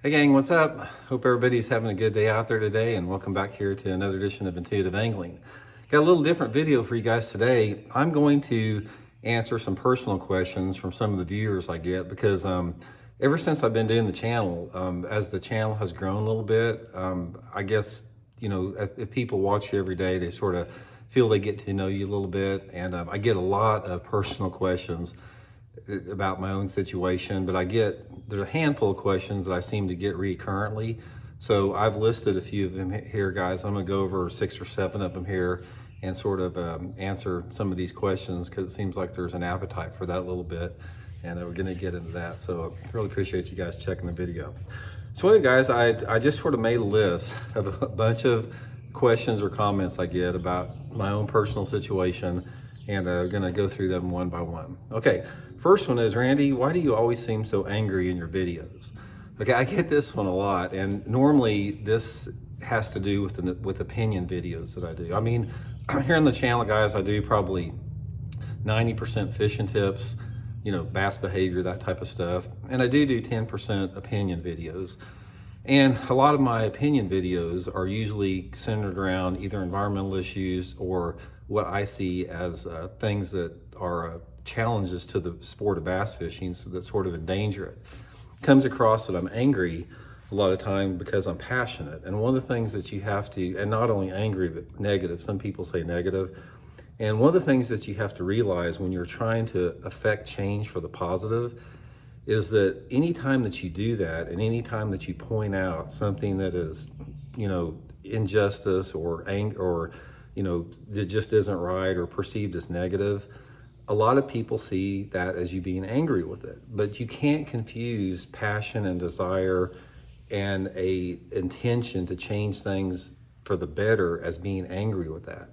Hey gang, what's up? Hope everybody's having a good day out there today, and welcome back here to another edition of Intuitive Angling. Got a little different video for you guys today. I'm going to answer some personal questions from some of the viewers I get because ever since I've been doing the channel, as the channel has grown a little bit, I guess, if people watch you every day, they sort of feel they get to know you a little bit, and I get a lot of personal questions about my own situation, but there's a handful of questions that I seem to get recurrently. So I've listed a few of them here, guys. I'm gonna go over 6 or 7 of them here and sort of answer some of these questions because it seems like there's an appetite for that a little bit, and we're gonna get into that. So I really appreciate you guys checking the video. So anyway, guys, I just sort of made a list of a bunch of questions or comments I get about my own personal situation, and I'm gonna go through them one by one. Okay, first one is, Randy, why do you always seem so angry in your videos? Okay, I get this one a lot, and normally this has to do with opinion videos that I do. I mean, here on the channel, guys, I do probably 90% fishing tips, bass behavior, that type of stuff. And I do 10% opinion videos. And a lot of my opinion videos are usually centered around either environmental issues or what I see as things that are challenges to the sport of bass fishing, so that sort of endanger it. Comes across that I'm angry a lot of time because I'm passionate. And one of the things that you have to, and not only angry, but negative, some people say negative. And one of the things that you have to realize when you're trying to affect change for the positive is that anytime that you do that, and anytime that you point out something that is, injustice or anger, or, that just isn't right or perceived as negative, a lot of people see that as you being angry with it. But you can't confuse passion and desire and a intention to change things for the better as being angry with that.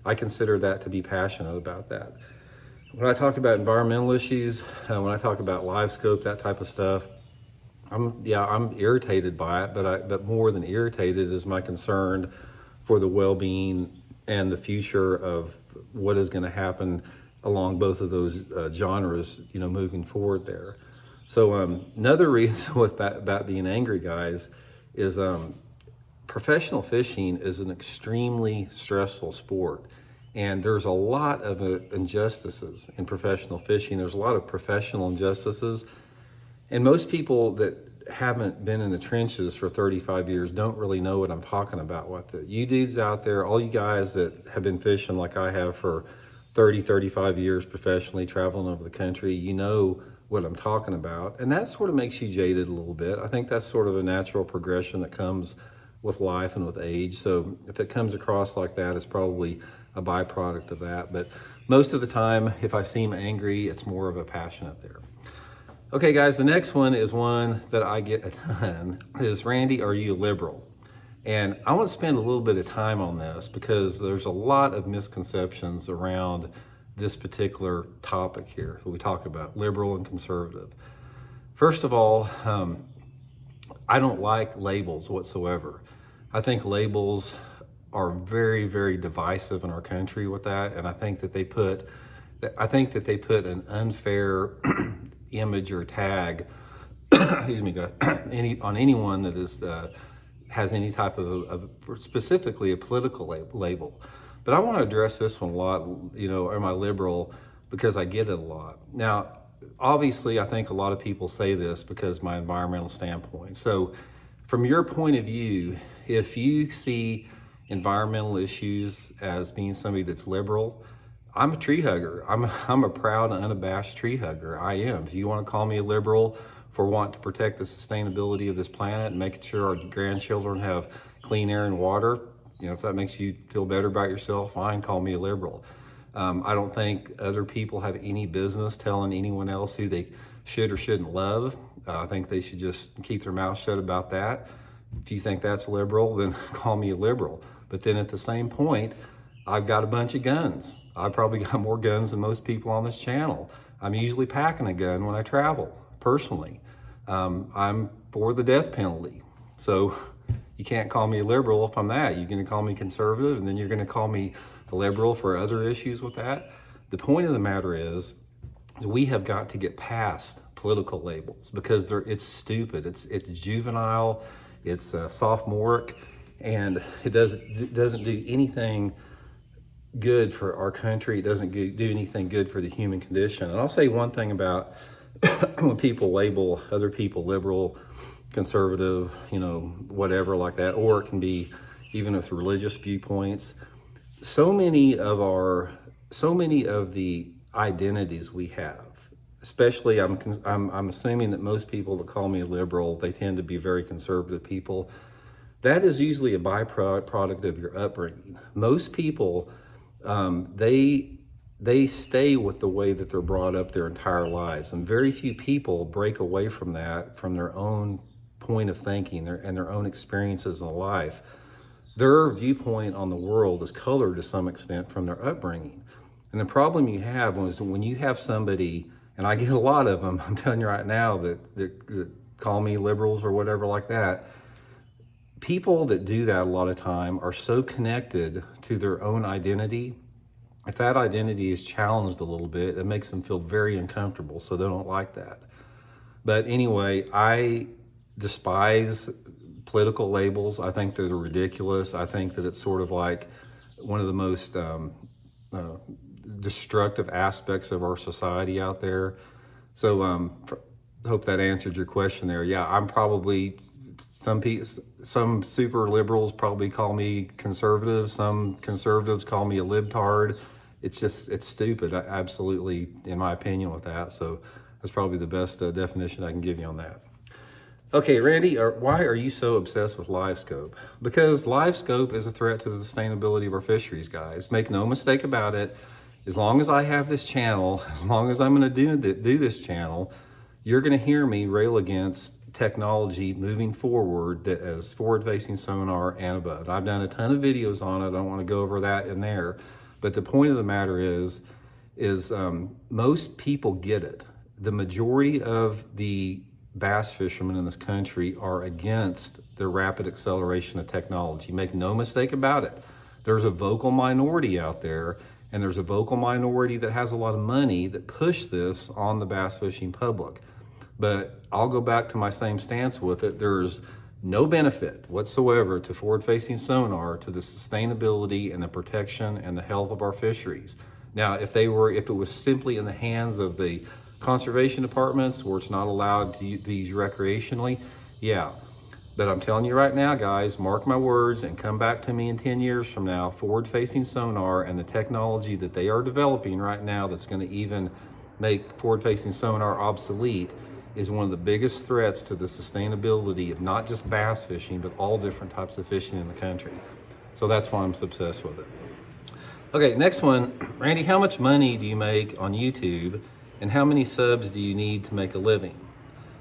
I consider that to be passionate about that. When I talk about environmental issues, when I talk about live scope, that type of stuff, I'm irritated by it, but more than irritated is my concern for the well-being and the future of what is going to happen along both of those genres, moving forward there. So another reason about being angry, guys, is professional fishing is an extremely stressful sport. And there's a lot of injustices in professional fishing. There's a lot of professional injustices. And most people that haven't been in the trenches for 35 years don't really know what I'm talking about. You dudes out there, all you guys that have been fishing like I have for 30, 35 years professionally, traveling over the country, you know what I'm talking about. And that sort of makes you jaded a little bit. I think that's sort of a natural progression that comes with life and with age. So if it comes across like that, it's probably a byproduct of that. But most of the time, if I seem angry, it's more of a passionate there. Okay, guys, the next one is one that I get a ton, is, Randy, are you a liberal? And I want to spend a little bit of time on this because there's a lot of misconceptions around this particular topic here that we talk about, liberal and conservative. First of all, I don't like labels whatsoever. I think labels are very, very divisive in our country with that, and I think that they put an unfair image or tag, excuse me, on anyone that is has any type of specifically a political label. But I want to address this one a lot. Am I liberal? Because I get it a lot. Now, obviously, I think a lot of people say this because my environmental standpoint. So, from your point of view, if you see environmental issues as being somebody that's liberal, I'm a tree hugger. I'm a proud and unabashed tree hugger. I am. If you want to call me a liberal for wanting to protect the sustainability of this planet and making sure our grandchildren have clean air and water, if that makes you feel better about yourself, fine, call me a liberal. I don't think other people have any business telling anyone else who they should or shouldn't love. I think they should just keep their mouth shut about that. If you think that's liberal, then call me a liberal. But then at the same point, I've got a bunch of guns. I've probably got more guns than most people on this channel. I'm usually packing a gun when I travel, personally. I'm for the death penalty. So you can't call me a liberal if I'm that. You're gonna call me conservative, and then you're gonna call me a liberal for other issues with that. The point of the matter is we have got to get past political labels because it's stupid. It's juvenile, it's sophomoric, and it doesn't do anything good for our country. It doesn't do anything good for the human condition. And I'll say one thing about when people label other people liberal, conservative, whatever like that, or it can be even with religious viewpoints. So many of the identities we have, especially I'm assuming that most people that call me liberal, they tend to be very conservative people. That is usually a byproduct of your upbringing. Most people, they stay with the way that they're brought up their entire lives, and very few people break away from that, from their own point of thinking and their own experiences in life. Their viewpoint on the world is colored to some extent from their upbringing. And the problem you have is when you have somebody, and I get a lot of them, I'm telling you right now, that call me liberals or whatever like that. People that do that a lot of time are so connected to their own identity. If that identity is challenged a little bit, it makes them feel very uncomfortable, so they don't like that. But anyway, I despise political labels. I think they're ridiculous. I think that it's sort of like one of the most destructive aspects of our society out there. So hope that answered your question there. Yeah, I'm probably, some super liberals probably call me conservative. Some conservatives call me a libtard. It's stupid, absolutely, in my opinion, with that. So that's probably the best definition I can give you on that. Okay, Randy, why are you so obsessed with live scope? Because live scope is a threat to the sustainability of our fisheries, guys. Make no mistake about it. As long as I have this channel, as long as I'm going to do this channel, you're going to hear me rail against technology moving forward that is forward-facing sonar and above. I've done a ton of videos on it. I don't want to go over that in there. But the point of the matter is most people get it. The majority of the bass fishermen in this country are against the rapid acceleration of technology. Make no mistake about it. There's a vocal minority out there, and there's a vocal minority that has a lot of money that push this on the bass fishing public. But I'll go back to my same stance with it. There's no benefit whatsoever to forward-facing sonar to the sustainability and the protection and the health of our fisheries. Now, if it was simply in the hands of the conservation departments where it's not allowed to be used recreationally, yeah. But I'm telling you right now, guys, mark my words and come back to me in 10 years from now, forward-facing sonar and the technology that they are developing right now that's going to even make forward-facing sonar obsolete is one of the biggest threats to the sustainability of not just bass fishing, but all different types of fishing in the country. So that's why I'm so obsessed with it. Okay, next one. Randy, how much money do you make on YouTube, and how many subs do you need to make a living?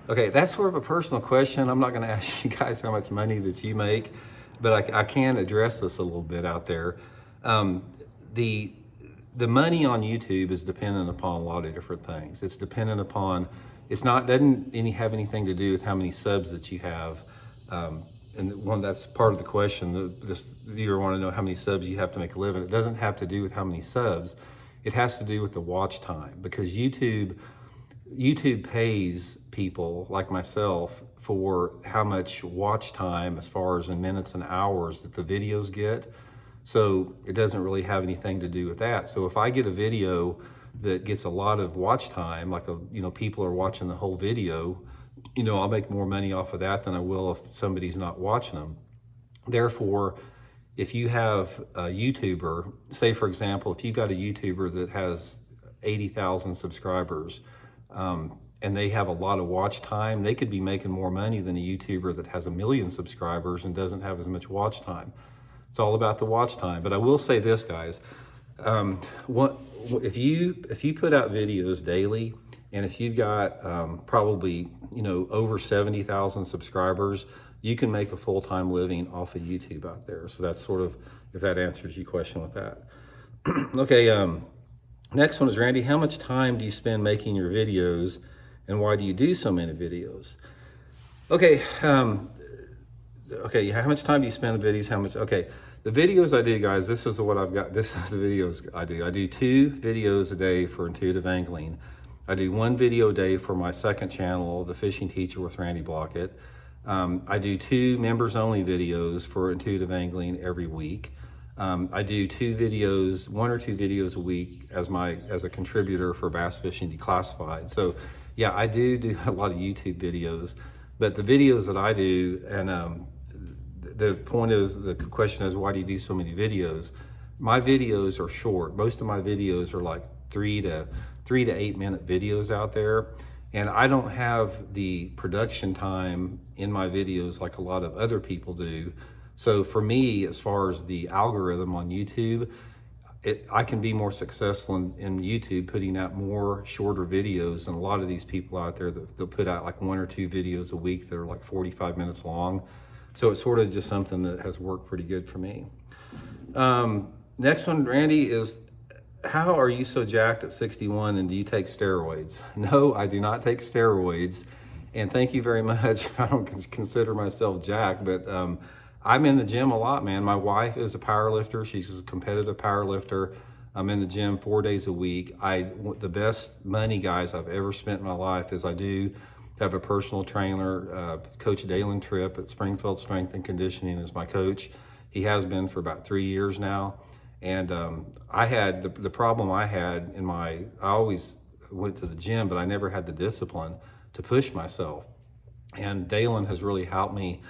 Okay, that's sort of a personal question. I'm not going to ask you guys how much money that you make, but I can address this a little bit out there. The money on YouTube is dependent upon a lot of different things. It's dependent upon, doesn't have anything to do with how many subs that you have. And that's part of the question. This viewer want to know how many subs you have to make a living. It doesn't have to do with how many subs. It has to do with the watch time, because YouTube pays people like myself for how much watch time, as far as in minutes and hours, that the videos get. So it doesn't really have anything to do with that. So if I get a video that gets a lot of watch time, like people are watching the whole video, I'll make more money off of that than I will if somebody's not watching them. Therefore, if you have a YouTuber, say for example, if you got a YouTuber that has 80,000 subscribers, and they have a lot of watch time, they could be making more money than a YouTuber that has 1 million subscribers and doesn't have as much watch time. It's all about the watch time. But I will say this, guys, if you put out videos daily, and if you've got probably over 70,000 subscribers, you can make a full-time living off of YouTube out there. So that's sort of, if that answers your question with that. Okay, next one is, Randy, how much time do you spend making your videos, and why do you do so many videos? Okay, how much time do you spend on videos? Okay, the videos I do, guys, this is what I've got. This is the videos I do. I do 2 videos a day for intuitive angling. I do one video a day for my second channel, The Fishing Teacher with Randy Blockett. I do 2 members only videos for intuitive angling every week. I do 1 or 2 videos a week as a contributor for Bass Fishing Declassified. So yeah, I do a lot of YouTube videos, but the videos that I do, and the point is, the question is, why do you do so many videos? My videos are short. Most of my videos are like 3 to 8 minute videos out there. And I don't have the production time in my videos like a lot of other people do. So for me, as far as the algorithm on YouTube, I can be more successful in YouTube putting out more shorter videos than a lot of these people out there that they'll put out like 1 or 2 videos a week that are like 45 minutes long. So it's sort of just something that has worked pretty good for me. Next one, Randy, is how are you so jacked at 61 and do you take steroids? No, I do not take steroids. And thank you very much. I don't consider myself jacked, but I'm in the gym a lot, man. My wife is a power lifter. She's a competitive power lifter. I'm in the gym 4 days a week. The best money, guys, I've ever spent in my life is I do have a personal trainer, Coach Dalen Tripp at Springfield Strength and Conditioning is my coach. He has been for about 3 years now. And I had the problem I had I always went to the gym, but I never had the discipline to push myself. And Dalen has really helped me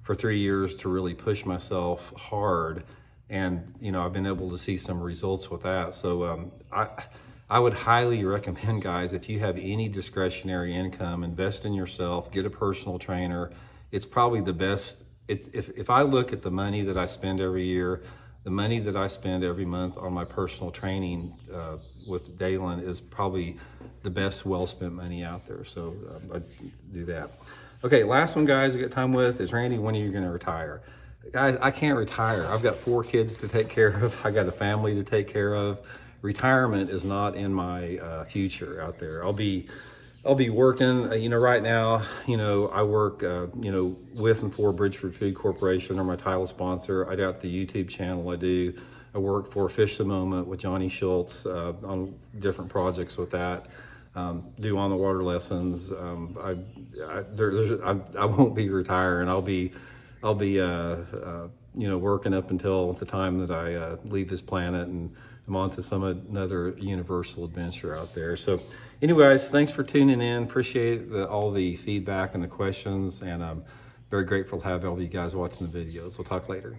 for 3 years to really push myself hard. And, I've been able to see some results with that. So I would highly recommend, guys, if you have any discretionary income, invest in yourself, get a personal trainer. It's probably the best. If I look at the money that I spend every year, the money that I spend every month on my personal training with Dalen is probably the best well-spent money out there. So I do that. Okay, last one, guys, we got time with is, Randy, when are you going to retire? Guys, I can't retire. I've got 4 kids to take care of. I got a family to take care of. Retirement is not in my future out there. I'll be working, right now, I work, with and for Bridgeford Food Corporation, or my title sponsor. I got the YouTube channel I work for Fish the Moment with Johnny Schultz on different projects with that. Do on the water lessons. I won't be retiring. I'll be working up until the time that I leave this planet and I'm on to another universal adventure out there. So anyways, thanks for tuning in. Appreciate all the feedback and the questions, and I'm very grateful to have all of you guys watching the videos. We'll talk later.